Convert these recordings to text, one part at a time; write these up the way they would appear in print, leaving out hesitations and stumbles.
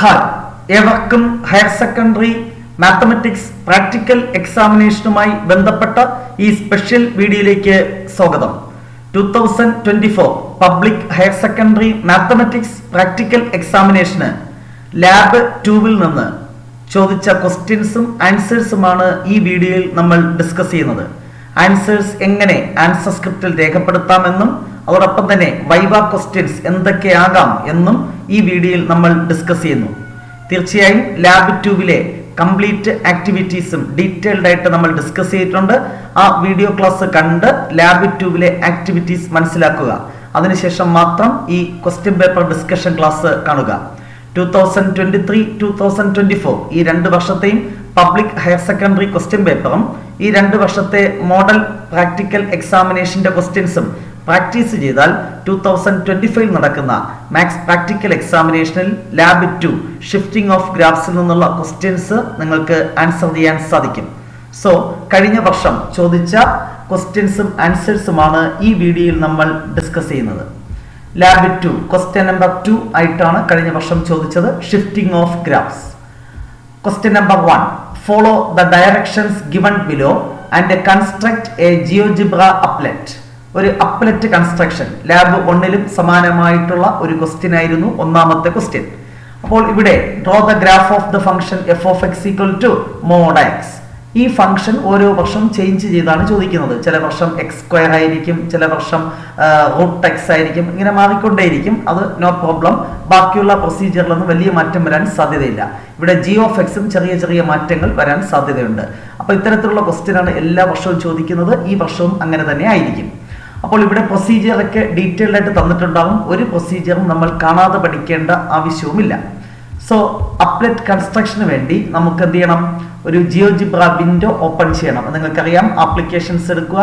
Hi, ഏവർക്കും higher secondary mathematics practical എക്സാമിനേഷനുമായി ബന്ധപ്പെട്ട ഈ സ്പെഷ്യൽ വീഡിയോയിലേക്ക് സ്വാഗതം. 2024 public higher secondary mathematics practical എക്സാമിനേഷന് ലാബ് 2-ൽ നിന്ന് ചോദിച്ച ക്വസ്റ്റ്യൻസും ആൻസേഴ്സുമാണ് ഈ വീഡിയോയിൽ നമ്മൾ ഡിസ്കസ് ചെയ്യുന്നത്. ആൻസേഴ്സ് എങ്ങനെ ആൻസർ സ്ക്രിപ്റ്റിൽ രേഖപ്പെടുത്താമെന്നും അതോടൊപ്പം തന്നെ വൈവ ക്വസ്റ്റ്യൻസ് എന്തൊക്കെയാകാം എന്നും ഈ വീഡിയോയിൽ നമ്മൾ ഡിസ്കസ് ചെയ്യുന്നു. തീർച്ചയായും ലാബ് 2-ലെ കംപ്ലീറ്റ് ആക്ടിവിറ്റീസും ഡീറ്റെയിൽഡ് ആയിട്ട് നമ്മൾ ഡിസ്കസ് ചെയ്തിട്ടുണ്ട്. ആ വീഡിയോ ക്ലാസ് കണ്ട് ലാബ് 2-ലെ ആക്ടിവിറ്റീസ് മനസ്സിലാക്കുക. അതിനുശേഷം മാത്രം ഈ ക്വസ്റ്റ്യൻ പേപ്പർ ഡിസ്കഷൻ ക്ലാസ് കാണുക. 2023-2024 ഈ 2 വർഷത്തെയും പബ്ലിക് ഹയർ സെക്കൻഡറി ക്വസ്റ്റ്യൻ പേപ്പറും ഈ 2 വർഷത്തെ മോഡൽ പ്രാക്ടിക്കൽ എക്സാമിനേഷന്റെ ക്വസ്റ്റ്യൻസും പ്രാക്ടീസ് ചെയ്താൽ 2025 നടക്കുന്ന മാത്സ് പ്രാക്ടിക്കൽ എക്സാമിനേഷനിൽ ലാബ് 2 ഷിഫ്റ്റിംഗ് ഓഫ് ഗ്രാഫ്സിൽ നിന്നുള്ള ക്വസ്റ്റ്യൻസ് നിങ്ങൾക്ക് ആൻസർ ചെയ്യാൻ സാധിക്കും. സോ കഴിഞ്ഞ വർഷം ചോദിച്ച ക്വസ്റ്റ്യൻസും ആൻസേഴ്സുമാണ് ഈ വീഡിയോയിൽ നമ്മൾ ഡിസ്കസ് ചെയ്യുന്നത്. ലാബ് 2 ക്വസ്റ്റ്യൻ നമ്പർ 2 ആയിട്ടാണ് കഴിഞ്ഞ വർഷം ചോദിച്ചത്, shifting of graphs. Question number 1, follow the directions given below and construct a GeoGebra applet. ഒരു അപ്ലെറ്റ് കൺസ്ട്രക്ഷൻ ലാബ് 1-ലും സമാനമായിട്ടുള്ള ഒരു ക്വസ്റ്റ്യൻ ആയിരുന്നു ഒന്നാമത്തെ ക്വസ്റ്റ്യൻ. അപ്പോൾ ഇവിടെ draw the graph of the function f of x equal to mod x. ഈ function ഓരോ വർഷം ചേഞ്ച് ചെയ്താണ് ചോദിക്കുന്നത്. ചില വർഷം എക്സ് സ്ക്വയർ ആയിരിക്കും, ചില വർഷം റൂട്ട് എക്സ് ആയിരിക്കും, ഇങ്ങനെ മാറിക്കൊണ്ടേയിരിക്കും. അത് നോ പ്രോബ്ലം. ബാക്കിയുള്ള പ്രൊസീജിയറിലൊന്നും വലിയ മാറ്റം വരാൻ സാധ്യതയില്ല. ഇവിടെ ജി ഓഫ് എക്സും ചെറിയ ചെറിയ മാറ്റങ്ങൾ വരാൻ സാധ്യതയുണ്ട്. അപ്പോൾ ഇത്തരത്തിലുള്ള ക്വസ്റ്റ്യനാണ് എല്ലാ വർഷവും ചോദിക്കുന്നത്. ഈ വർഷവും അങ്ങനെ തന്നെ ആയിരിക്കും. അപ്പോൾ ഇവിടെ പ്രൊസീജിയർ ഒക്കെ ഡീറ്റെയിൽഡ് ആയിട്ട് തന്നിട്ടുണ്ടാകും. ഒരു പ്രൊസീജിയറും നമ്മൾ കാണാതെ പഠിക്കേണ്ട ആവശ്യവുമില്ല. സോ അപ്ലെറ്റ് കൺസ്ട്രക്ഷന് വേണ്ടി നമുക്ക് എന്ത് ചെയ്യണം? ഒരു ജിയോജിബ്ര വിൻഡോ ഓപ്പൺ ചെയ്യണം. നിങ്ങൾക്കറിയാം, ആപ്ലിക്കേഷൻസ് എടുക്കുക,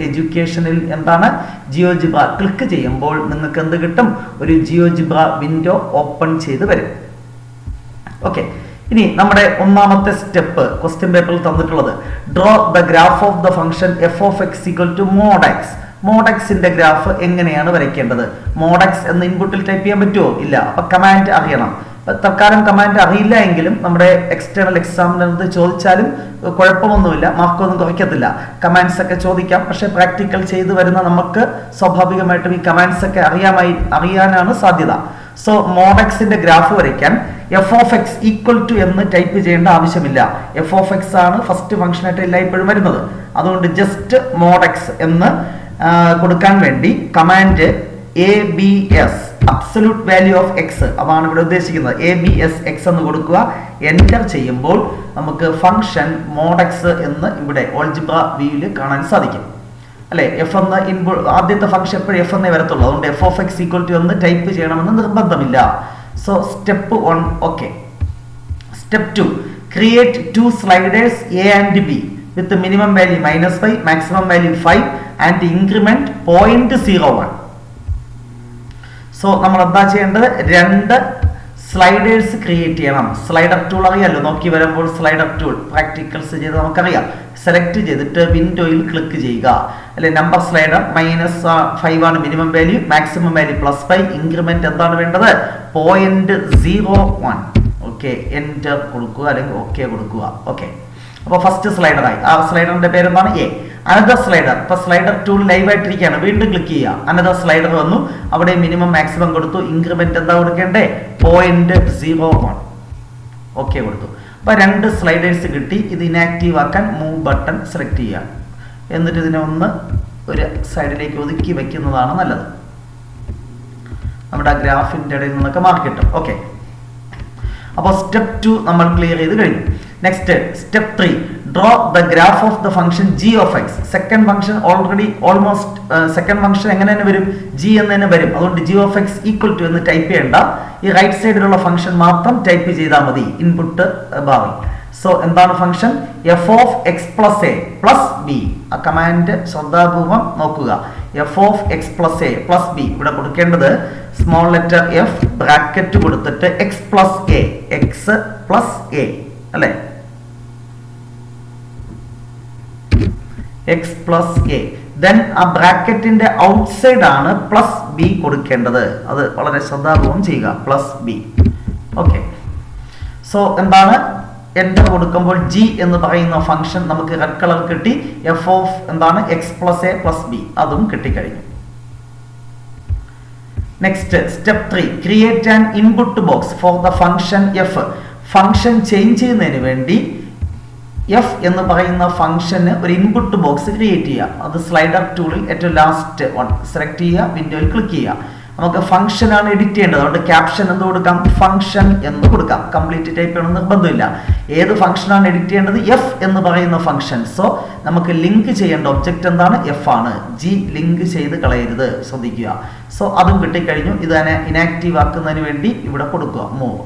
എഡ്യൂക്കേഷനിൽ എന്താണ് ജിയോജിബ്ര ക്ലിക്ക് ചെയ്യുമ്പോൾ നിങ്ങൾക്ക് എന്ത് കിട്ടും? ഒരു ജിയോജിബ്ര വിൻഡോ ഓപ്പൺ ചെയ്ത് വരും. ഓക്കെ, ഇനി നമ്മുടെ ഒന്നാമത്തെ സ്റ്റെപ്പ് ക്വസ്റ്റ്യൻ പേപ്പറിൽ തന്നിട്ടുള്ളത് draw the graph of the function f of x equal to mod x. Mod എക്സിന്റെ ഗ്രാഫ് എങ്ങനെയാണ് വരയ്ക്കേണ്ടത്? മോഡ് എക്സ് എന്ന് ഇൻപുട്ടിൽ ടൈപ്പ് ചെയ്യാൻ പറ്റുമോ? ഇല്ല. അപ്പൊ കമാൻഡ് അറിയണം. തൽക്കാലം കമാൻഡ് അറിയില്ല എങ്കിലും നമ്മുടെ എക്സ്റ്റേണൽ എക്സാമിനർ ചോദിച്ചാലും കുഴപ്പമൊന്നുമില്ല, മാർക്കൊന്നും കുറയ്ക്കത്തില്ല. കമാൻഡ്സ് ഒക്കെ ചോദിക്കാം. പക്ഷെ പ്രാക്ടിക്കൽ ചെയ്തു വരുന്ന നമുക്ക് സ്വാഭാവികമായിട്ടും ഈ കമാൻഡ്സ് ഒക്കെ അറിയാനാണ് സാധ്യത. സോ മോഡ് എക്സിന്റെ ഗ്രാഫ് വരയ്ക്കാൻ f of x equal to എന്ന് ടൈപ്പ് ചെയ്യേണ്ട ആവശ്യമില്ല. എഫ് ഓഫ് എക്സ് ആണ് ഫസ്റ്റ് ഫംഗ്ഷൻ ആയിട്ട് എല്ലായ്പ്പോഴും വരുന്നത്. അതുകൊണ്ട് ജസ്റ്റ് മോഡ് എക്സ് എന്ന് കൊടുക്കാൻ വേണ്ടി command ABS absolute value of X, അതാണ് ഇവിടെ ഉദ്ദേശിക്കുന്നത്. ABS എക്സ് എന്ന് കൊടുക്കുക. എൻ്റർ ചെയ്യുമ്പോൾ നമുക്ക് ഫംഗ്ഷൻ മോഡ് എക്സ് എന്ന് ഇവിടെ ഓൾജിബ്ര വ്യൂവിൽ കാണാൻ സാധിക്കും. അല്ലെ, എഫ് എന്ന ആദ്യത്തെ ഫംഗ്ഷൻ എപ്പോഴും എഫ് എന്നേ വരത്തുള്ളൂ. അതുകൊണ്ട് f of x equal to എന്ന് ടൈപ്പ് ചെയ്യണമെന്ന് നിർബന്ധമില്ല. So step 1 okay. Step 2, create 2 sliders A and B with minimum value -5, maximum value 5 and increment 0.01. So നമ്മൾ എന്താ ചെയ്യേണ്ടത്? 2 സ്ലൈഡേഴ്സ് ക്രിയേറ്റ് ചെയ്യണം. സ്ലൈഡർ ടൂൾ അറിയാമല്ലോ, നോക്കി വരുമ്പോൾ സ്ലൈഡർ ടൂൾ പ്രാക്ടിക്കൽസ് ചെയ്ത് നമുക്കറിയാം. സെലക്ട് ചെയ്തിട്ട് വിൻഡോയിൽ ക്ലിക്ക് ചെയ്യുക. അല്ലെ, നമ്പർ സ്ലൈഡർ -5 ആണ് minimum value, maximum value +5, increment എന്താണ് വേണ്ടത്? 0.01. ഓക്കെ, എൻ്റർ കൊടുക്കുക അല്ലെങ്കിൽ ഓക്കെ കൊടുക്കുക. ഓക്കെ, അപ്പോൾ ഫസ്റ്റ് സ്ലൈഡറായി. ആ സ്ലൈഡറിന്റെ പേരെന്താണ്? എ. അനദർ സ്ലൈഡർ, ഇപ്പൊ സ്ലൈഡർ ടൂൾ ലൈവ് ആയിട്ടിരിക്കുകയാണ്. വീണ്ടും ക്ലിക്ക് ചെയ്യുക. അനദർ സ്ലൈഡർ വന്നു. അവിടെ മിനിമം മാക്സിമം കൊടുത്തു. ഇൻക്രിമെന്റ് എന്താ കൊടുക്കേണ്ടേ? 0.01. ഓക്കെ കൊടുത്തു. അപ്പൊ 2 സ്ലൈഡേഴ്സ് കിട്ടി. ഇത് ഇനാക്റ്റീവ് ആക്കാൻ മൂവ് ബട്ടൺ സെലക്ട് ചെയ്യുക. എന്നിട്ട് ഇതിനെ ഒന്ന് ഒരു സൈഡിലേക്ക് ഒതുക്കി വെക്കുന്നതാണ് നല്ലത്. നമ്മുടെ ഗ്രാഫിന്റെ ഇടയിൽ നിന്നൊക്കെ മാർക്ക് കിട്ടും. ഓക്കെ, അപ്പോൾ സ്റ്റെപ്പ് 2 നമ്മൾ ക്ലിയർ ചെയ്ത് കഴിഞ്ഞു. Next step 3, draw the graph of the function g of x. Second function almost second function എങ്ങനെ തന്നെ വരും? ജി എന്ന് തന്നെ വരും. അതുകൊണ്ട് g of x equal to എന്ന് ടൈപ്പ് ചെയ്യേണ്ട. ഈ റൈറ്റ് സൈഡിലുള്ള ഫംഗ്ഷൻ മാത്രം ടൈപ്പ് ചെയ്താൽ മതി ഇൻപുട്ട് ബാറിൽ. സോ എന്താണ് function? F of X plus a plus B. ആ കമാൻഡ് ശ്രദ്ധാപൂർവം നോക്കുക. F of X plus a plus B. ഇവിടെ കൊടുക്കേണ്ടത് സ്മോൾ ലെറ്റർ എഫ് ബ്രാക്കറ്റ് കൊടുത്തിട്ട് X plus A, X plus A അല്ലെ, എക്സ് പ്ലസ് എ. ദെൻ ആ ബ്രാക്കറ്റിന്റെ outside ആണ് plus B കൊടുക്കേണ്ടത്. അത് വളരെ ശ്രദ്ധാപൂർവം ചെയ്യുക. Plus B. ഓക്കെ, സോ എന്താണ്, എൻ്റർ കൊടുക്കുമ്പോൾ ജി എന്ന് പറയുന്ന ഫംഗ്ഷൻ നമുക്ക് റെഡ് കളർ കിട്ടി. എഫ് ഓഫ് എന്താണ് X plus a plus b, അതും കിട്ടിക്കഴിഞ്ഞു. Next step 3, create an input box for the function f. Function change ചെയ്യുന്നതിന് വേണ്ടി എഫ് എന്ന് പറയുന്ന ഫംഗ്ഷന് ഒരു ഇൻപുട്ട് ബോക്സ് ക്രിയേറ്റ് ചെയ്യുക. അത് സ്ലൈഡർ ടൂളിൽ ഏറ്റവും ലാസ്റ്റ് വൺ സെലക്ട് ചെയ്യുക, വിൻഡോയിൽ ക്ലിക്ക് ചെയ്യുക. നമുക്ക് ഫംഗ്ഷൻ ആണ് എഡിറ്റ് ചെയ്യേണ്ടത്. അതുകൊണ്ട് ക്യാപ്ഷൻ എന്ത് കൊടുക്കാം, ഫംഗ്ഷൻ എന്ന് കൊടുക്കാം. കംപ്ലീറ്റ് ടൈപ്പ് ചെയ്യണം നിർബന്ധമില്ല. ഏത് ഫംഗ്ഷൻ ആണ് എഡിറ്റ് ചെയ്യേണ്ടത്, എഫ് എന്ന് പറയുന്ന ഫംഗ്ഷൻ. സോ നമുക്ക് ലിങ്ക് ചെയ്യേണ്ട ഒബ്ജക്റ്റ് എന്താണ്, എഫ് ആണ്. ജി ലിങ്ക് ചെയ്ത് കളയരുത്, ശ്രദ്ധിക്കുക. സോ അതും കിട്ടിക്കഴിഞ്ഞു. ഇതിനെ ഇനാക്റ്റീവ് ആക്കുന്നതിന് വേണ്ടി ഇവിടെ കൊടുക്കുക മൂവ്.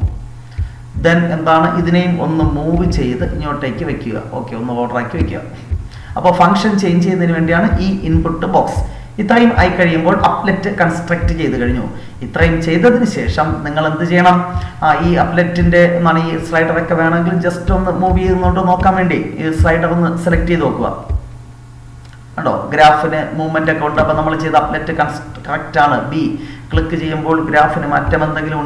ദെൻ എന്താണ്, ഇതിനെയും ഒന്ന് മൂവ് ചെയ്ത് ഇങ്ങോട്ടേക്ക് വെക്കുക. ഓക്കെ, ഒന്ന് ഓർഡർ ആക്കി വെക്കുക. അപ്പോൾ ഫംഗ്ഷൻ ചേഞ്ച് ചെയ്യുന്നതിന് വേണ്ടിയാണ് ഈ ഇൻപുട്ട് ബോക്സ്. ഇത്രയും ആയി കഴിയുമ്പോൾ അപ്ലെറ്റ് കൺസ്ട്രക്ട് ചെയ്ത് കഴിഞ്ഞു. ഇത്രയും ചെയ്തതിന് ശേഷം നിങ്ങൾ എന്ത് ചെയ്യണം, ഈ അപ്ലെറ്റിന്റെ എന്താണ് ഈ സ്ലൈഡറൊക്കെ വേണമെങ്കിൽ ജസ്റ്റ് ഒന്ന് മൂവ് ചെയ്യുന്നോണ്ട് നോക്കാൻ വേണ്ടി ഈ സ്ലൈഡർ ഒന്ന് സെലക്ട് ചെയ്ത് നോക്കുക. കണ്ടോ, ഗ്രാഫിന് മൂവ്മെന്റ് ഒക്കെ ഉണ്ട്. അപ്പോൾ നമ്മൾ ചെയ്ത അപ്ലെറ്റ് കറക്റ്റ് ആണ്. ബി ക്ലിക്ക് ചെയ്യുമ്പോൾ ഗ്രാഫിന് മാറ്റം എന്തെങ്കിലും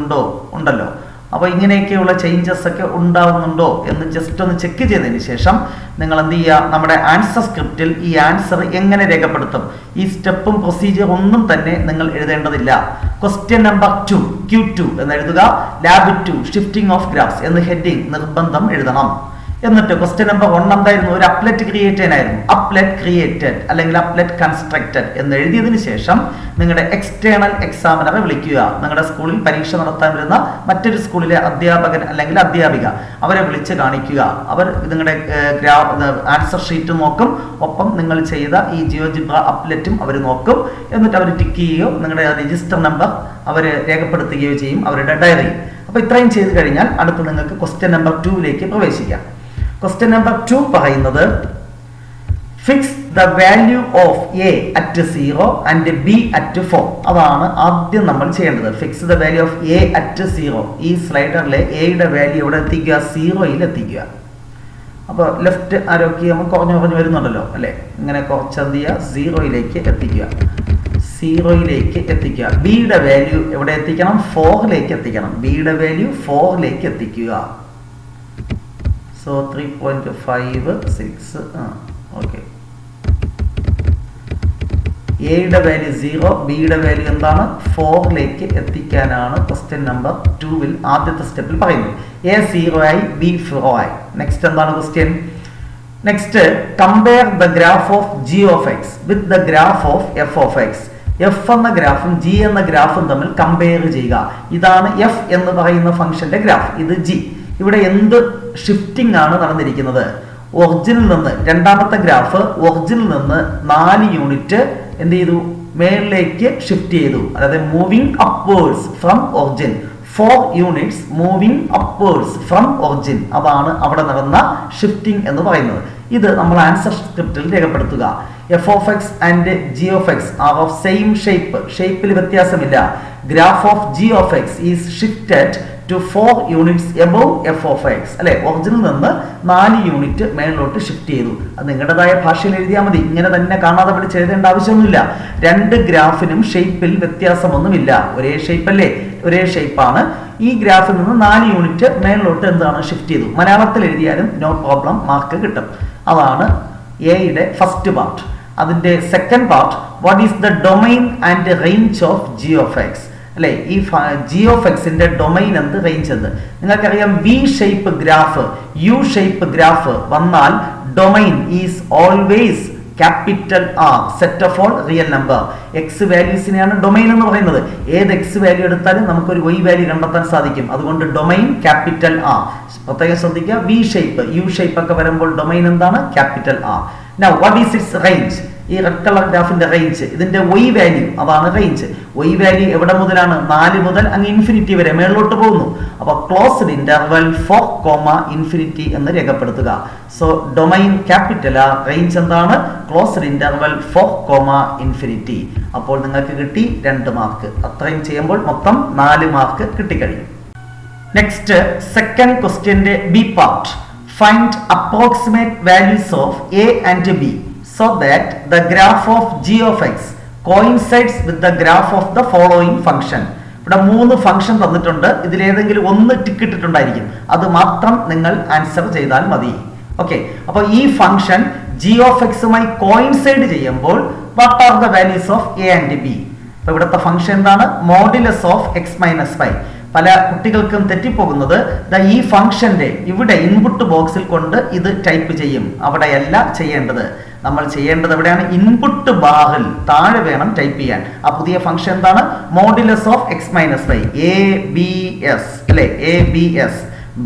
ഉണ്ടല്ലോ. അപ്പോൾ ഇങ്ങനെയൊക്കെയുള്ള ചേഞ്ചസ് ഒക്കെ ഉണ്ടാവുന്നുണ്ടോ എന്ന് ജസ്റ്റ് ഒന്ന് ചെക്ക് ചെയ്തതിന് ശേഷം നിങ്ങൾ എന്ത് ചെയ്യുക, നമ്മുടെ ആൻസർ സ്ക്രിപ്റ്റിൽ ഈ ആൻസർ എങ്ങനെ രേഖപ്പെടുത്തും, ഈ സ്റ്റെപ്പും പ്രൊസീജിയർ ഒന്നും തന്നെ നിങ്ങൾ എഴുതേണ്ടതില്ല. ക്വസ്റ്റ്യൻ നമ്പർ 2 Q2 എന്ന് എഴുതുക. ലാബ് 2 ഷിഫ്റ്റിംഗ് ഓഫ് ഗ്രാഫ്സ് എന്ന് ഹെഡിങ് നിർബന്ധം എഴുതണം. എന്നിട്ട് ക്വസ്റ്റ്യൻ നമ്പർ 1 എന്തായിരുന്നു, ഒരു അപ്ലെറ്റ് ക്രിയേറ്റ് ചെയ്യാനായിരുന്നു. അപ്ലെറ്റ് ക്രിയേറ്റഡ് അല്ലെങ്കിൽ അപ്ലെറ്റ് കൺസ്ട്രക്റ്റഡ് എന്ന് എഴുതിയതിനു ശേഷം നിങ്ങളുടെ എക്സ്റ്റേണൽ എക്സാമിനറെ വിളിക്കുക. നിങ്ങളുടെ സ്കൂളിൽ പരീക്ഷ നടത്താൻ വരുന്ന മറ്റൊരു സ്കൂളിലെ അധ്യാപകൻ അല്ലെങ്കിൽ അധ്യാപിക, അവരെ വിളിച്ച് കാണിക്കുക. അവർ നിങ്ങളുടെ ആൻസർ ഷീറ്റ് നോക്കും. ഒപ്പം നിങ്ങൾ ചെയ്ത ഈ ജിയോജിബ്ര അപ്ലെറ്റും അവർ നോക്കും. എന്നിട്ട് അവർ ടിക്ക് ചെയ്യുകയോ നിങ്ങളുടെ രജിസ്റ്റർ നമ്പർ അവർ രേഖപ്പെടുത്തുകയോ ചെയ്യും അവരുടെ ഡയറി. അപ്പോൾ ഇത്രയും ചെയ്ത് കഴിഞ്ഞാൽ അടുത്ത് നിങ്ങൾക്ക് ക്വസ്റ്റ്യൻ നമ്പർ 2ലേക്ക് പ്രവേശിക്കാം. ക്വസ്റ്റ്യൻ നമ്പർ 2 പറയുന്നത് fix the value of A at 0 and B at 4. അതാണ് ആദ്യം നമ്മൾ ചെയ്യേണ്ടത്. Fix the value of A at 0. ഈ സ്ലൈഡറിലെ എയുടെ വാല്യൂ എവിടെ എത്തിക്കുക, 0യിൽ എത്തിക്കുക. അപ്പോൾ ലെഫ്റ്റ് ആരോഗ്യ നമുക്ക് കുറഞ്ഞു വരുന്നുണ്ടല്ലോ അല്ലേ, ഇങ്ങനെ കുറച്ചെന്ത് ചെയ്യുക, 0യിലേക്ക് എത്തിക്കുക. 0യിലേക്ക് എത്തിക്കുക. ബിയുടെ വാല്യൂ എവിടെ എത്തിക്കണം, 4ലേക്ക് എത്തിക്കണം. ബിയുടെ വാല്യൂ 4ലേക്ക് എത്തിക്കുക. സോ 3.56. ഓക്കെ, എയുടെ വാല്യൂ 0, ബിയുടെ വാല്യൂ എന്താണ്, 4ലേക്ക് എത്തിക്കാനാണ് ക്വസ്റ്റ്യൻ നമ്പർ 2 ആദ്യത്തെ സ്റ്റെപ്പിൽ പറയുന്നത്. എ 0 ആയി, ബി 4 ആയി. നെക്സ്റ്റ് എന്താണ് question, next compare the graph of g of X with the graph of F of X. F എന്ന ഗ്രാഫും ജി എന്ന ഗ്രാഫും തമ്മിൽ കമ്പയർ ചെയ്യുക. ഇതാണ് എഫ് എന്ന് പറയുന്ന ഫംഗ്ഷന്റെ ഗ്രാഫ്, ഇത് ജി. ഇവിടെ എന്ത് ഷിഫ്റ്റിംഗ് ആണ് നടന്നിരിക്കുന്നത്, ഒറിജിനിൽ നിന്ന് രണ്ടാമത്തെ ഗ്രാഫ് ഒറിജിനിൽ നിന്ന് 4 യൂണിറ്റ് എന്ത് ചെയ്തു, മേളിലേക്ക് ഷിഫ്റ്റ് ചെയ്തു. അതായത് moving upwards from origin. 4 units moving upwards from origin. അതാണ് അവിടെ നടന്ന ഷിഫ്റ്റിംഗ് എന്ന് പറയുന്നത്. ഇത് നമ്മൾ ആൻസർ സ്ക്രിപ്റ്റിൽ രേഖപ്പെടുത്തുക. F of x and g of x are of same shape. ഷേപ്പിൽ വ്യത്യാസമില്ല. Graph of g of x is shifted to 4 units above f of x. അല്ലെ, ഒറിജിനിൽ നിന്ന് 4 യൂണിറ്റ് മേളിലോട്ട് ഷിഫ്റ്റ് ചെയ്തു. അത് നിങ്ങളുടേതായ ഭാഷയിൽ എഴുതിയാൽ മതി. ഇങ്ങനെ തന്നെ കാണാതെ പഠിച്ച് എഴുതേണ്ട ആവശ്യമൊന്നുമില്ല. രണ്ട് ഗ്രാഫിനും ഷേപ്പിൽ വ്യത്യാസമൊന്നുമില്ല. ഒരേ ഷേപ്പ് അല്ലേ, ഒരേ ഷേപ്പാണ്. ഈ ഗ്രാഫിൽ നിന്ന് 4 യൂണിറ്റ് മേളിലോട്ട് എന്താണ് ഷിഫ്റ്റ് ചെയ്തു. മലയാളത്തിൽ എഴുതിയാലും നോ പ്രോബ്ലം, മാർക്ക് കിട്ടും. അതാണ് എയുടെ ഫസ്റ്റ് പാർട്ട്. അതിന്റെ second part, what is the domain and range of g of x. അല്ലെ, ഈ ജി ഓഫ് എക്സിന്റെ ഡൊമൈൻ എന്ത്, റേഞ്ച് എന്ത്. നിങ്ങൾക്കറിയാം, V shape graph, U shape graph വന്നാൽ domain is always capital R, set of all real number. X വാല്യൂസിനെയാണ് domain എന്ന് പറയുന്നത്. ഏത് എക്സ് വാല്യൂ എടുത്താലും നമുക്കൊരു വൈ വാല്യൂ കണ്ടെത്താൻ സാധിക്കും. അതുകൊണ്ട് ഡൊമൈൻ ക്യാപിറ്റൽ ആർ. പ്രത്യേകം ശ്രദ്ധിക്കുക, വി ഷേപ്പ്, യു ഷേപ്പ് ഒക്കെ വരുമ്പോൾ ഡൊമൈൻ എന്താണ്, capital R. Now what is its range? ഈ റെഡ് കളർ ഗ്രാഫിന്റെ റേഞ്ച്, ഇതിന്റെ y വാല്യൂ, അതാണ് റേഞ്ച്. y വാല്യൂ എവിടെ മുതലാണ്, 4 മുതൽ അങ്ങ് ഇൻഫിനിറ്റി വരെ മേളിലോട്ട് പോകുന്നു. അപ്പോൾ ക്ലോസ്ഡ് ഇന്റർവൽ 4, ഇൻഫിനിറ്റി എന്ന് രേഖപ്പെടുത്തുക. So domain capital R, range എന്താണ്, ക്ലോസ്ഡ് ഇന്റർവൽ 4, ഇൻഫിനിറ്റി. അപ്പോൾ നിങ്ങൾക്ക് കിട്ടി 2 മാർക്ക്. അത്രയും ചെയ്യുമ്പോൾ മൊത്തം 4 മാർക്ക് കിട്ടിക്കഴിഞ്ഞു. നെക്സ്റ്റ് സെക്കൻഡ് ക്വസ്റ്റ്യന്റെ b part. Find approximate values of a and b so that the graph of g of x coincides with the graph of the following function. ഇവിടെ 3 function തന്നിട്ടുണ്ട്. ഇതിലേതെങ്കിലും ഒന്ന് ടിക്ക് ഇട്ടിട്ടുണ്ടായിരിക്കും. അത് മാത്രം നിങ്ങൾ ആൻസർ ചെയ്താൽ മതി. ഓക്കെ, അപ്പോൾ ഈ ഫംഗ്ഷൻ g of xുമായി കോയിൻസൈഡ് ചെയ്യുമ്പോൾ what are the values of a and b? അപ്പോൾ ഇവിടുത്തെ ഫംഗ്ഷൻ എന്താണ്? Modulus of x minus 5. പല കുട്ടികൾക്കും തെറ്റിപ്പോകുന്നത് ഈ ഫംഗ്ഷന്റെ ഇവിടെ ഇൻപുട്ട് ബോക്സിൽ കൊണ്ട് ഇത് ടൈപ്പ് ചെയ്യും. അവിടെയല്ല ചെയ്യേണ്ടത്. നമ്മൾ ചെയ്യേണ്ടത് എവിടെയാണ്? ഇൻപുട്ട് ബാറിൽ താഴെ വേണം ടൈപ്പ് ചെയ്യാൻ. ആ പുതിയ ഫംഗ്ഷൻ എന്താണ്? Modulus of x minus 5 ABS അല്ലെ? ABS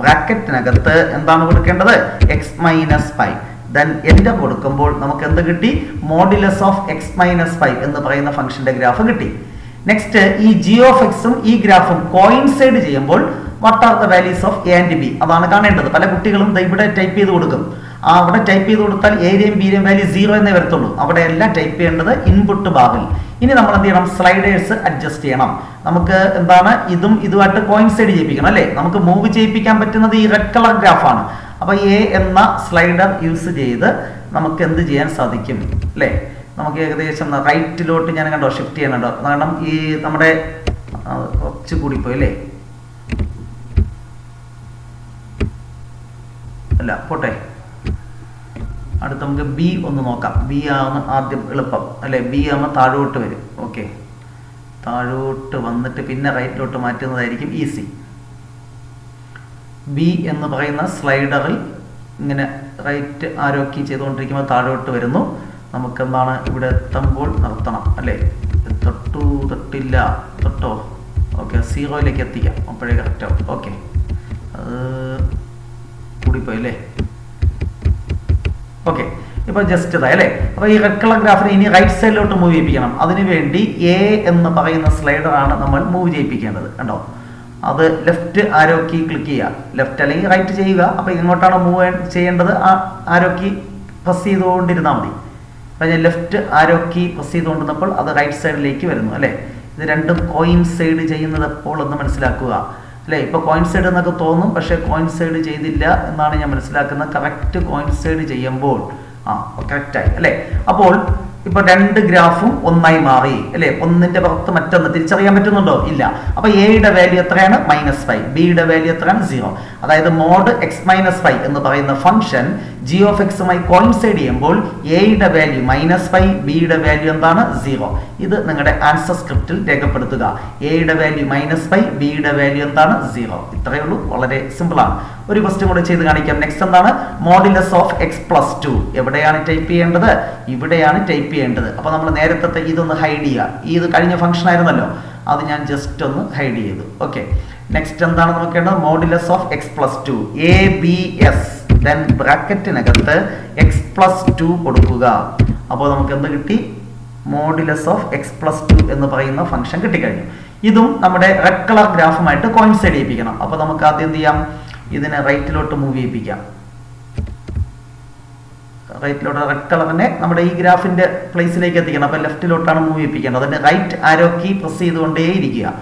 ബ്രാക്കറ്റിനകത്ത് എന്താണ് കൊടുക്കേണ്ടത്? x minus 5. ദെൻ എന്റർ കൊടുക്കുമ്പോൾ നമുക്ക് എന്ത് കിട്ടി? മോഡുലസ് ഓഫ് x മൈനസ് 5 എന്ന് പറയുന്ന ഫംഗ്ഷന്റെ ഗ്രാഫ് കിട്ടി. നെക്സ്റ്റ് ഈ g of xും ഈ ഗ്രാഫും കോയിൻസൈഡ് ചെയ്യുമ്പോൾ what are the values of a and b? അതാണ് കാണേണ്ടത്. പല കുട്ടികളും ഇവിടെ ടൈപ്പ് ചെയ്ത് കൊടുക്കും. അവിടെ ടൈപ്പ് ചെയ്ത് കൊടുത്താൽ എയുടെയും ബിയുടെയും വാല്യൂ 0 എന്നേ വരത്തുള്ളൂ. അവിടെ എല്ലാം ടൈപ്പ് ചെയ്യേണ്ടത് ഇൻപുട്ട് ബാറിൽ. ഇനി നമ്മൾ എന്ത് ചെയ്യണം? സ്ലൈഡേഴ്സ് അഡ്ജസ്റ്റ് ചെയ്യണം. നമുക്ക് എന്താണ്? ഇതും ഇതുമായിട്ട് കോയിൻസൈഡ് ചെയ്യിപ്പിക്കണം അല്ലേ? നമുക്ക് മൂവ് ചെയ്യിപ്പിക്കാൻ പറ്റുന്നത് ഈ റെഡ് കളർ ഗ്രാഫാണ്. അപ്പോൾ എ എന്ന സ്ലൈഡർ യൂസ് ചെയ്ത് നമുക്ക് എന്ത് ചെയ്യാൻ സാധിക്കും അല്ലേ? നമുക്ക് ഏകദേശം റൈറ്റിലോട്ട് ഞാൻ കണ്ടോ ഷിഫ്റ്റ് ചെയ്യാനുണ്ടോ? കാരണം ഈ നമ്മുടെ കുറച്ച് കൂടി പോയി അല്ലേ? അല്ല പോട്ടെ, അടുത്ത് നമുക്ക് ബി ഒന്ന് നോക്കാം. ബി ആണ് ആദ്യം എളുപ്പം അല്ലെ? ബി ആകുമ്പോൾ താഴോട്ട് വരും. ഓക്കെ, താഴോട്ട് വന്നിട്ട് പിന്നെ റൈറ്റിലോട്ട് മാറ്റുന്നതായിരിക്കും ഈസി. ബി എന്ന് പറയുന്ന സ്ലൈഡറിൽ ഇങ്ങനെ റൈറ്റ് ആരോ കീ ചെയ്തുകൊണ്ടിരിക്കുമ്പോൾ താഴോട്ട് വരുന്നു. നമുക്ക് എന്താണ് ഇവിടെ എത്തുമ്പോൾ നിർത്തണം അല്ലേ? തൊട്ടില്ല, തൊട്ടോ? ഓക്കെ, 0യിലേക്ക് എത്തിക്കാം. അപ്പോഴേ കറക്റ്റ് ആവും. ഓക്കെ, അത് കൂടിപ്പോയി അല്ലേ? ഓക്കെ, ഇപ്പൊ ജസ്റ്റ് ഇതായി അല്ലേ? അപ്പൊ ഈ റെഡ് കളർ ഗ്രാഫിനെ ഇനി റൈറ്റ് സൈഡിലോട്ട് മൂവ് ചെയ്യിപ്പിക്കണം. അതിനുവേണ്ടി എ എന്ന് പറയുന്ന സ്ലൈഡറാണ് നമ്മൾ മൂവ് ചെയ്യിപ്പിക്കേണ്ടത്. കണ്ടോ? അത് ലെഫ്റ്റ് ആരോ കീ ക്ലിക്ക് ചെയ്യുക, ലെഫ്റ്റ് അല്ലെങ്കിൽ റൈറ്റ് ചെയ്യുക. അപ്പൊ ഇങ്ങോട്ടാണ് മൂവ് ചെയ്യേണ്ടത്. ആ ആരോ കീ പ്രസ് ചെയ്തുകൊണ്ടിരുന്നാൽ മതി. അപ്പൊ ഞാൻ ലെഫ്റ്റ് ആരോ കീ പ്രസ് ചെയ്തുകൊണ്ടിരുന്നപ്പോൾ അത് റൈറ്റ് സൈഡിലേക്ക് വരുന്നു അല്ലേ? ഇത് രണ്ടും കോയിൻസൈഡ് ചെയ്യുന്നത് എപ്പോൾ എന്ന് മനസ്സിലാക്കുക അല്ലേ? ഇപ്പൊ കോയിൻസൈഡ് എന്നൊക്കെ തോന്നും, പക്ഷെ കോയിൻസൈഡ് ചെയ്തില്ല എന്നാണ് ഞാൻ മനസ്സിലാക്കുന്നത്. കറക്റ്റ് കോയിൻസൈഡ് ചെയ്യുമ്പോൾ കറക്റ്റായി അല്ലേ? അപ്പോൾ ഇപ്പൊ രണ്ട് ഗ്രാഫും ഒന്നായി മാറി അല്ലെ? ഒന്നിന്റെ പുറത്ത് മറ്റൊന്ന് തിരിച്ചറിയാൻ പറ്റുന്നുണ്ടോ? ഇല്ല. അപ്പൊ എയുടെ വാല്യൂ എത്രയാണ്? -5. ബിയുടെ വാല്യൂ എത്രയാണ്? 0. അതായത് മോഡ് x - 5 എന്ന് പറയുന്ന ഫംഗ്ഷൻ g of xുമായി കോയിൻസൈഡ് ചെയ്യുമ്പോൾ എയുടെ വാല്യൂ -5, ബിയുടെ വാല്യൂ എന്താണ്? 0. ഇത് നിങ്ങളുടെ ആൻസർ സ്ക്രിപ്റ്റിൽ രേഖപ്പെടുത്തുക. എയുടെ വാല്യൂ -5, ബിയുടെ വാല്യൂ എന്താണ്? 0. ഇത്രയേ ഉള്ളൂ. വളരെ സിമ്പിൾ ആണ്. ഒരു ക്വസ്റ്റ്യൻ കൂടെ ചെയ്ത് കാണിക്കാം. നെക്സ്റ്റ് എന്താണ്? Modulus of x + 2. എവിടെയാണ് ടൈപ്പ് ചെയ്യേണ്ടത്? ഇവിടെയാണ് ടൈപ്പ് ചെയ്യേണ്ടത്. അപ്പൊ നമ്മൾ നേരത്തെ ഇതൊന്ന് ഹൈഡ് ചെയ്യുക. ഇത് കഴിഞ്ഞ ഫംഗ്ഷൻ ആയിരുന്നല്ലോ, അത് ഞാൻ ജസ്റ്റ് ഒന്ന് ഹൈഡ് ചെയ്തു. ഓക്കെ, നെക്സ്റ്റ് എന്താണ് നോക്കേണ്ടത്? Modulus of x + 2 ABS. Then ബ്രാക്കറ്റിനകത്ത് x + 2 കൊടുക്കുക. അപ്പോൾ നമുക്ക് എന്ത് കിട്ടി? മോഡുലസ് ഓഫ് x + 2 എന്ന് പറയുന്ന ഫംഗ്ഷൻ കിട്ടിക്കഴിഞ്ഞു. ഇതും നമ്മുടെ റെഡ് കളർ ഗ്രാഫുമായിട്ട് കോയിൻസൈഡ് ചെയ്യിപ്പിക്കണം. അപ്പോൾ നമുക്ക് ആദ്യം എന്ത് ചെയ്യാം? ഇതിനെ റൈറ്റിലോട്ട് മൂവ് ചെയ്യിപ്പിക്കാം. റൈറ്റിലോട്ട് റെഡ് കളറിനെ നമ്മുടെ ഈ ഗ്രാഫിന്റെ പ്ലേസിലേക്ക് എത്തിക്കണം. അപ്പൊ ലെഫ്റ്റിലോട്ടാണ് മൂവ് ചെയ്യിപ്പിക്കേണ്ടത്. അതിന് റൈറ്റ് ആരോ കീ പ്രസ് ചെയ്തുകൊണ്ടേ ഇരിക്കുക.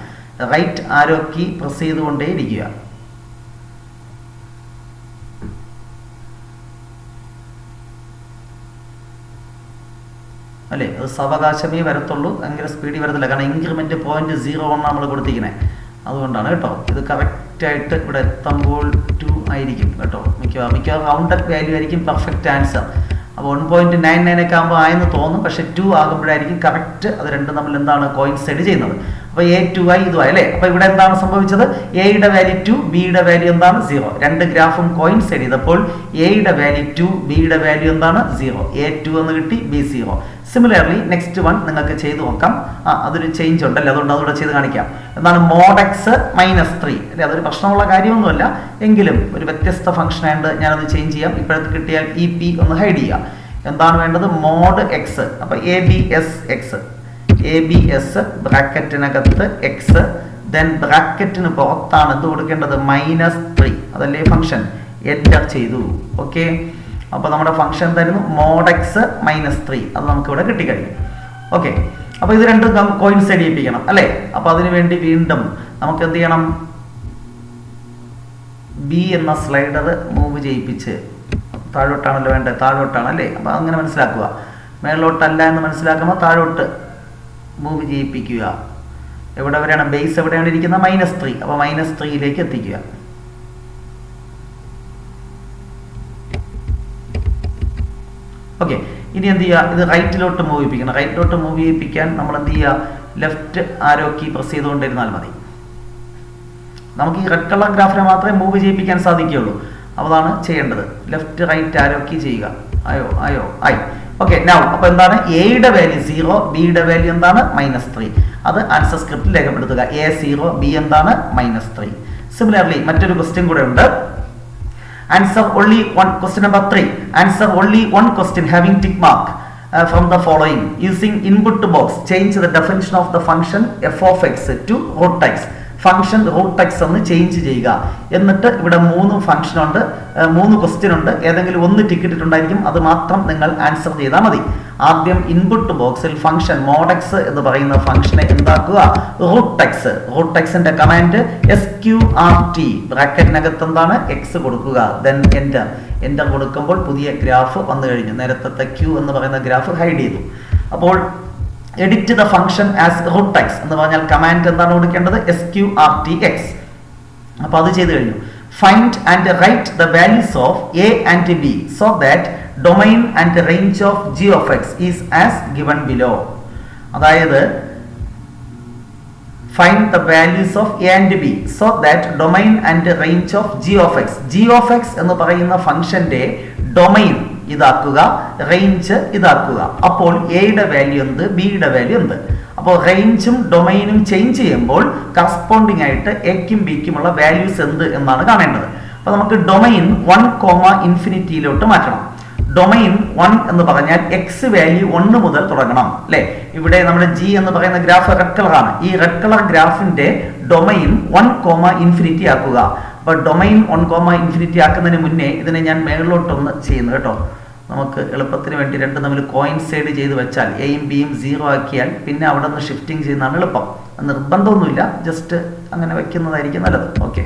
റൈറ്റ് ആരോ കീ പ്രസ് ചെയ്തുകൊണ്ടേ ഇരിക്കുക. അല്ലേ? അത് സാവകാശമേ വരത്തുള്ളൂ, ഭയങ്കര സ്പീഡിൽ വരത്തില്ല. കാരണം ഇൻക്രിമെന്റ് 0.01 നമ്മൾ കൊടുത്തിരിക്കുന്നത്, അതുകൊണ്ടാണ് കേട്ടോ. ഇത് കറക്റ്റ് ആയിട്ട് ഇവിടെ എത്തുമ്പോൾ 2 ആയിരിക്കും കേട്ടോ. മിക്കവാറും റൗണ്ടഡ് വാല്യൂ ആയിരിക്കും പെർഫെക്റ്റ് ആൻസർ. അപ്പോൾ 1.99 ഒക്കെ ആകുമ്പോൾ ആയെന്ന് തോന്നും, പക്ഷെ 2 ആകുമ്പോഴായിരിക്കും കറക്റ്റ്. അത് രണ്ടും നമ്മൾ എന്താണ് കോയിൻസൈഡ് ചെയ്യുന്നത്. അപ്പോൾ A 2 ആയി ഇതുമായി അല്ലേ? അപ്പോൾ ഇവിടെ എന്താണ് സംഭവിച്ചത്? എയുടെ വാല്യൂ 2, ബിയുടെ വാല്യൂ എന്താണ്? 0. രണ്ട് ഗ്രാഫും കോയിൻസൈഡ് ചെയ്തപ്പോൾ എയുടെ വാല്യൂ 2, ബിയുടെ വാല്യൂ എന്താണ്? 0. A 2 എന്ന് കിട്ടി, B 0. സിമിലർലി നെക്സ്റ്റ് വൺ നിങ്ങൾക്ക് ചെയ്ത് നോക്കാം. അതൊരു ചേഞ്ച് ഉണ്ടല്ലോ, അതുകൊണ്ട് അതുകൂടെ ചെയ്ത് കാണിക്കാം. എന്താണ്? മോഡ് x -3 അല്ലെ? അതൊരു പ്രശ്നമുള്ള കാര്യമൊന്നുമല്ല, എങ്കിലും ഒരു വ്യത്യസ്ത ഫംഗ്ഷൻ ആയതുകൊണ്ട് ഞാനത് ചേഞ്ച് ചെയ്യാം. ഇപ്പോഴത്തെ കിട്ടിയാൽ ഈ പി ഒന്ന് ഹൈഡ് ചെയ്യാം. എന്താണ് വേണ്ടത്? Mod x. അപ്പൊ ABS ബ്രാക്കറ്റിനകത്ത് x, ദെൻ ബ്രാക്കറ്റിന് പുറത്താണ് എന്ത് കൊടുക്കേണ്ടത്? -3. അതല്ലേ ഫംഗ്ഷൻ? എൻ്റർ ചെയ്തു. ഓക്കെ, അപ്പൊ നമ്മുടെ ഫംഗ്ഷൻ എന്തായിരുന്നു? Mod x -3. അത് നമുക്ക് ഇവിടെ കിട്ടിക്കഴിഞ്ഞു. ഓക്കെ, അപ്പൊ ഇത് രണ്ടും കോയിൻസൈഡ് ചെയ്യിപ്പിക്കണം അല്ലെ? അപ്പൊ അതിനു വേണ്ടി വീണ്ടും നമുക്ക് എന്ത് ചെയ്യണം? ബി എന്ന സ്ലൈഡർ മൂവ് ചെയ്യിപ്പിച്ച് താഴോട്ടാണല്ലോ വേണ്ടത്, താഴോട്ടാണ് അല്ലേ? അപ്പൊ അങ്ങനെ മനസ്സിലാക്കുക. മേളിലോട്ടല്ല എന്ന് മനസ്സിലാക്കുമ്പോൾ താഴോട്ട് മൂവ് ചെയ്യിപ്പിക്കുക. എവിടെ വരെയാണ് ബേസ് എവിടെയാണ് ഇരിക്കുന്നത് -3. അപ്പോൾ -3ലേക്ക് എത്തിക്കുക. ഓക്കെ, ഇനി എന്ത് ചെയ്യുക, ഇത് റൈറ്റിലോട്ട് മൂവ് ചെയ്യിപ്പിക്കണം. റൈറ്റിലോട്ട് മൂവ് ചെയ്യിപ്പിക്കാൻ നമ്മൾ എന്ത് ചെയ്യുക, ലെഫ്റ്റ് ആരോ കീ പ്രസ് ചെയ്തുകൊണ്ടിരുന്നാൽ മതി. നമുക്ക് ഈ റെഡ് കളർ ഗ്രാഫിനെ മാത്രമേ മൂവ് ചെയ്യിപ്പിക്കാൻ സാധിക്കുകയുള്ളൂ. അതാണ് ചെയ്യേണ്ടത്. ലെഫ്റ്റ് റൈറ്റ് ആരോ കീ ചെയ്യുക. ആയി. ഓക്കെ, നൗ അപ്പോൾ എന്താണ്, എയുടെ വാല്യൂ 0, ബിയുടെ വാല്യൂ എന്താണ് -3. അത് ആൻസർ സ്ക്രിപ്റ്റിൽ രേഖപ്പെടുത്തുക. A 0, B എന്താണ് -3. സിമിലർലി മറ്റൊരു ക്വസ്റ്റ്യൻ കൂടെ ഉണ്ട്. Answer only one question number 3. Answer only one question having tick mark from the following. Using input box, change the definition of the function f of x to root x. Function root x എന്ന് change ചെയ്യുക. എന്നിട്ട് ഇവിടെ 3 function ഉണ്ട്, 3 question ഉണ്ട്. ഏതെങ്കിലും ഒന്ന് tick ഇട്ടിട്ടുണ്ടായിരിക്കും, അത് മാത്രം നിങ്ങൾ ആൻസർ ചെയ്താൽ മതി. ആദ്യം ഇൻപുട്ട് ബോക്സിൽ ഫംഗ്ഷൻ mod x എന്ന് പറയുന്ന ഫംഗ്ഷനെ എന്താക്കുക, റൂട്ട് എക്സ്. റൂട്ട് എക്സിന്റെ കമാൻഡ് SQRT, ബ്രാക്കറ്റിനകത്ത് എന്താണ് x കൊടുക്കുക. ദെൻ എൻ്റർ കൊടുക്കുമ്പോൾ പുതിയ ഗ്രാഫ് വന്നു കഴിഞ്ഞു. നേരത്തെ Q എന്ന് പറയുന്ന ഗ്രാഫ് ഹൈഡ് ചെയ്തു. അപ്പോൾ edit the function as root x എന്ന് പറഞ്ഞാൽ കമാൻഡ് എന്താണ് കൊടുക്കേണ്ടത്, SQRTX. അപ്പോൾ അത് ചെയ്തു കഴിഞ്ഞു. Find and write the values of A and B so that domain and range of G of x is as given below. അതായത് find the values of A and B so that domain and range of G of x. G of x എന്ന് പറയുന്ന ഫംഗ്ഷന്റെ domain ഇതാക്കുക, range ഇതാക്കുക. അപ്പോൾ എയുടെ value എന്ത്, ബിയുടെ വാല്യൂ എന്ത്. അപ്പോൾ റേഞ്ചും ഡൊമൈനും ചേഞ്ച് ചെയ്യുമ്പോൾ കറസ്പോണ്ടിങ് ആയിട്ട് എക്കും ബിക്കുമുള്ള വാല്യൂസ് എന്ത് എന്നാണ് കാണേണ്ടത്. അപ്പോൾ നമുക്ക് ഡൊമൈൻ 1,∞ മാറ്റണം. ഡൊമൈൻ 1 എന്ന് പറഞ്ഞാൽ എക്സ് വാല്യൂ 1 മുതൽ തുടങ്ങണം അല്ലേ. ഇവിടെ നമ്മുടെ G എന്ന് പറയുന്ന ഗ്രാഫ് റെഡ് കളറാണ്. ഈ റെഡ് കളർ ഗ്രാഫിന്റെ ഡൊമൈൻ 1,∞ ആക്കുക. അപ്പോൾ ഡൊമൈൻ 1,∞ ആക്കുന്നതിന് മുന്നേ ഇതിനെ ഞാൻ മേളിലോട്ടൊന്ന് ചെയ്യുന്നു കേട്ടോ. നമുക്ക് എളുപ്പത്തിന് വേണ്ടി രണ്ടും തമ്മിൽ കോയിൻസൈഡ് ചെയ്ത് വെച്ചാൽ എയും ബിയും 0 ആക്കിയാൽ പിന്നെ അവിടെ നിന്ന് ഷിഫ്റ്റിംഗ് ചെയ്യുന്നതാണ് എളുപ്പം. നിർബന്ധമൊന്നുമില്ല, ജസ്റ്റ് അങ്ങനെ വെക്കുന്നതായിരിക്കും നല്ലത്. ഓക്കെ,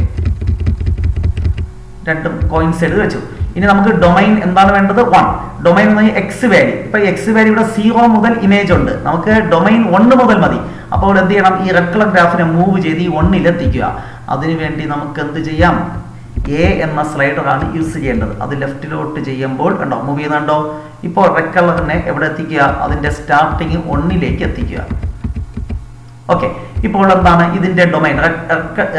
രണ്ടും കോയിൻസൈഡ് വെച്ചു. ഇനി നമുക്ക് ഡൊമൈൻ എന്താണ് വേണ്ടത്, 1. ഡൊമൈൻ എന്ന് പറഞ്ഞാൽ എക്സ് വാല്യൂ. ഇപ്പൊ എക്സ് വാല്യൂ ഇവിടെ 0 മുതൽ ഇമേജ് ഉണ്ട്, നമുക്ക് ഡൊമൈൻ 1 മുതൽ മതി. അപ്പോൾ എന്ത് ചെയ്യണം, ഈ റെഡ് കളർ ഗ്രാഫിനെ മൂവ് ചെയ്ത് ഈ 1ൽ എത്തിക്കുക. അതിനുവേണ്ടി നമുക്ക് എന്ത് ചെയ്യാം, A എന്ന സ്ലൈഡറാണ് യൂസ് ചെയ്യേണ്ടത്. അത് ലെഫ്റ്റിലോട്ട് ചെയ്യുമ്പോൾ കണ്ടോ മൂവ് ചെയ്യുന്നുണ്ടോ. ഇപ്പോൾ റെഡ് കളറിനെ എവിടെ എത്തിക്കുക, അതിന്റെ സ്റ്റാർട്ടിങ് 1ലേക്ക് എത്തിക്കുക. ഓക്കെ, ഇപ്പോൾ എന്താണ് ഇതിന്റെ ഡൊമൈൻ,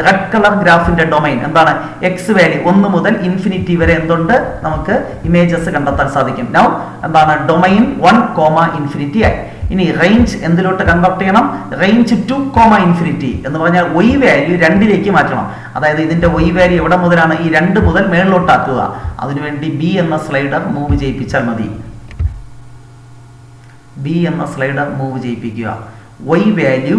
റെഡ് കളർ ഗ്രാഫിന്റെ ഡൊമൈൻ എന്താണ്, എക്സ് വാല്യൂ 1 മുതൽ ഇൻഫിനിറ്റി വരെ എന്തുണ്ട്, നമുക്ക് ഇമേജസ് കണ്ടെത്താൻ സാധിക്കും. നൗ എന്താണ് ഡൊമൈൻ 1,∞ ആയി. ഇനി റേഞ്ച് എന്തിലോട്ട് കൺവേർട്ട് ചെയ്യണം, റേഞ്ച് 2,∞ എന്ന് പറഞ്ഞാൽ y വാല്യൂ 2ലേക്ക് മാറ്റണം. അതായത് ഇതിന്റെ y വാല്യൂ എവിടെ മുതലാണ്, ഈ 2 മുതൽ മേളിലോട്ടാക്കുക. അതിനുവേണ്ടി B എന്ന സ്ലൈഡർ മൂവ് ചെയ്യിപ്പിച്ചാൽ മതി. B എന്ന സ്ലൈഡർ മൂവ് ചെയ്യിപ്പിക്കുക. y വാല്യൂ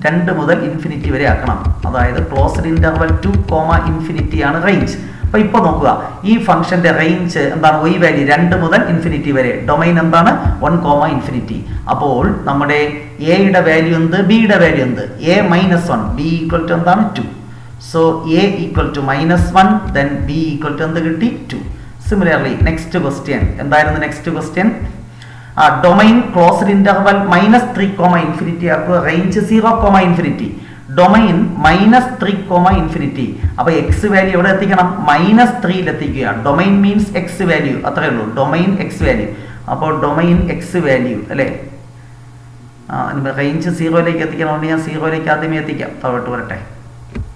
2 മുതൽ ഇൻഫിനിറ്റി വരെ ആക്കണം. അതായത് ക്ലോസ്ഡ് ഇന്റർവൽ 2,∞ ആണ് റേഞ്ച്. അപ്പൊ ഇപ്പൊ നോക്കുക, ഈ ഫംഗ്ഷന്റെ റേഞ്ച് എന്താണ്, y വാല്യൂ 2 മുതൽ ഇൻഫിനിറ്റി വരെ, ഡൊമൈൻ എന്താണ് 1,∞. അപ്പോൾ നമ്മുടെ എയുടെ വാല്യൂ എന്ത്, ബിയുടെ വാല്യൂ എന്ത്, A -1, B ഈക്വൽ ടു എന്താണ് 2. So A equal to -1, then B equal to എന്ത് കിട്ടി 2. സിമിലർലി നെക്സ്റ്റ് ക്വസ്റ്റ്യൻ എന്തായിരുന്നു, next question domain closed interval -3,∞ ആക്കുക, റേഞ്ച് 0,∞. ഡൊമൈൻ -3,∞. അപ്പൊ എക്സ് വാല്യൂ എവിടെ എത്തിക്കണം, -3ൽ എത്തിക്കുക. ഡൊമൈൻ മീൻസ് എക്സ് വാല്യൂ, അത്രയേ ഉള്ളൂ. Domain X value. അപ്പോൾ ഡൊമൈൻ എക്സ് വാല്യൂ അല്ലേ, റേഞ്ച് 0ലേക്ക് എത്തിക്കണമെങ്കിൽ ഞാൻ 0ലേക്ക് ആദ്യമേ എത്തിക്കാം, താഴോട്ട് വരട്ടെ.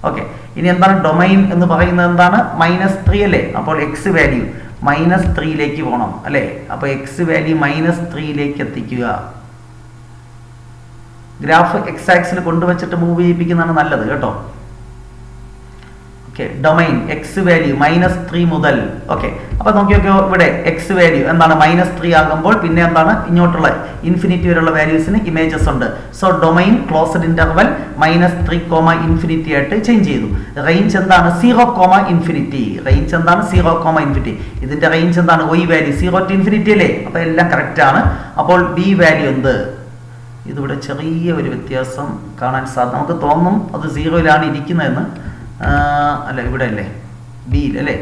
ഓക്കെ, ഇനി എന്താണ് ഡൊമൈൻ എന്ന് പറയുന്നത്, എന്താണ് -3 അല്ലേ. അപ്പോൾ എക്സ് വാല്യൂ -3ലേക്ക് പോകണം അല്ലേ. അപ്പോൾ എക്സ് വാല്യൂ -3ലേക്ക് എത്തിക്കുക. ഗ്രാഫ് എക്സ് ആക്സിൽ കൊണ്ടുവച്ചിട്ട് മൂവ് ചെയ്യിപ്പിക്കുന്നതാണ് നല്ലത് കേട്ടോ. ഓക്കെ, ഡൊമൈൻ എക്സ് വാല്യൂ -3 മുതൽ. ഓക്കെ, അപ്പൊ നോക്കിയോക്കോ, ഇവിടെ എക്സ് വാല്യൂ എന്താണ് -3 ആകുമ്പോൾ പിന്നെ എന്താണ് ഇങ്ങോട്ടുള്ള ഇൻഫിനിറ്റി വരെയുള്ള വാല്യൂസിന് ഇമേജസ് ഉണ്ട്. സോ ഡൊമൈൻ ക്ലോസ്ഡ് ഇന്റർവൽ -3,∞ ആയിട്ട് ചേഞ്ച് ചെയ്തു. റേഞ്ച് എന്താണ് 0,∞. റേഞ്ച് എന്താണ് 0,∞. ഇതിന്റെ റേഞ്ച് എന്താണ്, y വാല്യൂ 0 to ∞ അല്ലേ. അപ്പൊ എല്ലാം കറക്റ്റ് ആണ്. അപ്പോൾ ബി വാല്യൂ എന്ത്, ഇതിവിടെ ചെറിയ ഒരു വ്യത്യാസം കാണാൻ സാധിക്കും. നമുക്ക് തോന്നും അത് 0യിലാണ് ഇരിക്കുന്നതെന്ന്. അല്ല, ഇവിടെ അല്ലേ ബിയിൽ അല്ലേ,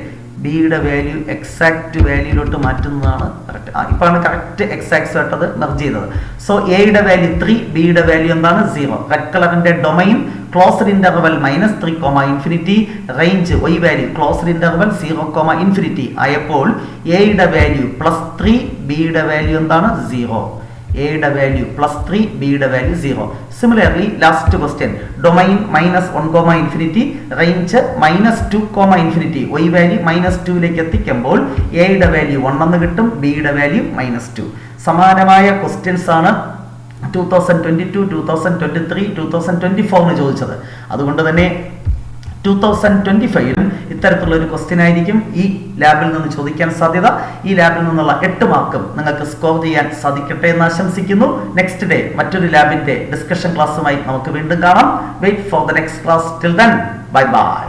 ബിയുടെ വാല്യൂ എക്സാക്ട് വാല്യൂയിലോട്ട് മാറ്റുന്നതാണ് കറക്റ്റ്. ഇപ്പോഴാണ് കറക്റ്റ് എക്സാക്ട്സ് ആയിട്ടത് മെർജ് ചെയ്തത്. സോ എയുടെ വാല്യൂ 3, ബിയുടെ വാല്യൂ എന്താണ് 0. റെഡ് കളറിന്റെ domain closed interval -3, range y value closed interval 0, ആയപ്പോൾ എയുടെ വാല്യൂ +3, ബിയുടെ വാല്യൂ എന്താണ് 0. എയുടെ വാല്യൂ +3, ബിയുടെ value 0. Similarly last question domain -1, range -2, y value -2ലേക്ക് എത്തിക്കുമ്പോൾ എയുടെ വാല്യൂ 1 എന്ന് കിട്ടും, ബിയുടെ വാല്യൂ -2. സമാനമായ ക്വസ്റ്റ്യൻസ് ആണ് 2022, 2023, 2024 ചോദിച്ചത്. അതുകൊണ്ട് തന്നെ 2025 ഇത്തരത്തിലുള്ള ഒരു ക്വസ്റ്റ്യൻ ആയിരിക്കും ഈ ലാബിൽ നിന്ന് ചോദിക്കാൻ സാധ്യത. ഈ ലാബിൽ നിന്നുള്ള 8 മാർക്കും നിങ്ങൾക്ക് സ്കോർ ചെയ്യാൻ സാധിക്കട്ടെ എന്ന് ആശംസിക്കുന്നു. നെക്സ്റ്റ് ഡേ മറ്റൊരു ലാബിന്റെ ഡിസ്കഷൻ ക്ലാസ്സുമായി നമുക്ക് വീണ്ടും കാണാം. Wait for the next class. Till then, bye by.